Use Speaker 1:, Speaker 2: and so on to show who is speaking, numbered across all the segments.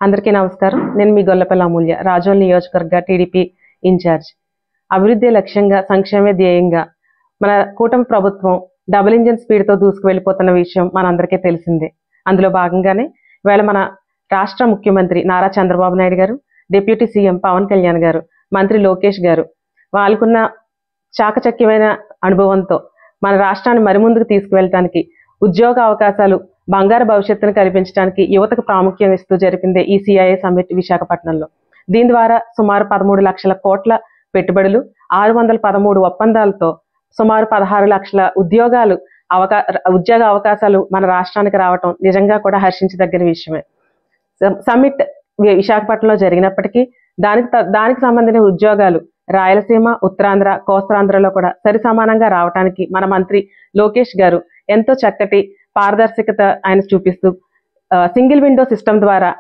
Speaker 1: అందరికీ నమస్కారం. నేను మీ గొల్లపల్లి అమూల్య, రాజోల్ నియోజకవర్గ టీడీపీ ఇన్ఛార్జ్. అభివృద్ధి లక్ష్యంగా, సంక్షేమే ధ్యేయంగా మన కూటమి ప్రభుత్వం డబుల్ ఇంజిన్ స్పీడ్తో దూసుకువెళ్ళిపోతున్న విషయం మనందరికీ తెలిసిందే. అందులో భాగంగానే ఇవాళ మన రాష్ట్ర ముఖ్యమంత్రి నారా చంద్రబాబు నాయుడు గారు, డిప్యూటీ సీఎం పవన్ కళ్యాణ్ గారు, మంత్రి లోకేష్ గారు వాళ్ళకున్న చాకచక్యమైన అనుభవంతో మన రాష్ట్రాన్ని మరి ముందుకు తీసుకువెళ్ళటానికి, ఉద్యోగ అవకాశాలు, బంగారు భవిష్యత్తును కల్పించడానికి యువతకు ప్రాముఖ్యం ఇస్తూ జరిపిందే ఈ సిఐఏ సమ్మిట్ విశాఖపట్నంలో. దీని ద్వారా సుమారు 13 లక్షల కోట్ల పెట్టుబడులు, 613 ఒప్పందాలతో సుమారు 16 లక్షల ఉద్యోగ అవకాశాలు మన రాష్ట్రానికి రావటం నిజంగా కూడా హర్షించదగిన విషయమే. సమ్మిట్ విశాఖపట్నంలో జరిగినప్పటికీ దానికి సంబంధించిన ఉద్యోగాలు రాయలసీమ, ఉత్తరాంధ్ర, కోస్తాంధ్రలో కూడా సరి సమానంగా రావడానికి మన మంత్రి లోకేష్ గారు ఎంతో చక్కటి పారదర్శకత ఆయన చూపిస్తూ సింగిల్ విండో సిస్టమ్ ద్వారా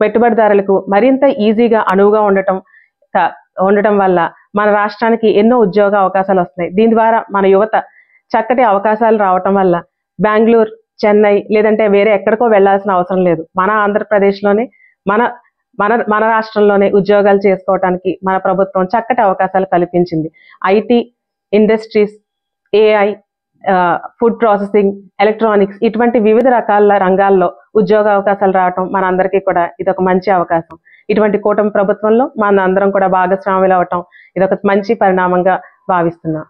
Speaker 1: పెట్టుబడిదారులకు మరింత ఈజీగా అనువుగా ఉండటం వల్ల మన రాష్ట్రానికి ఎన్నో ఉద్యోగ అవకాశాలు వస్తున్నాయి. దీని ద్వారా మన యువత చక్కటి అవకాశాలు రావటం వల్ల బెంగళూరు, చెన్నై లేదంటే వేరే ఎక్కడికో వెళ్లాల్సిన అవసరం లేదు. మన ఆంధ్రప్రదేశ్లోనే మన రాష్ట్రంలోనే ఉద్యోగాలు చేసుకోవటానికి మన ప్రభుత్వం చక్కటి అవకాశాలు కల్పించింది. IT industries, AI, food processing, electronics ఇటువంటి వివిధ రకాల రంగాల్లో ఉద్యోగ అవకాశాలు రావటం మనందరికీ కూడా ఇదొక మంచి అవకాశం. ఇటువంటి కూటమి ప్రభుత్వంలో మన అందరం కూడా భాగస్వాములు అవటం ఇదొక మంచి పరిణామంగా భావిస్తున్నాం.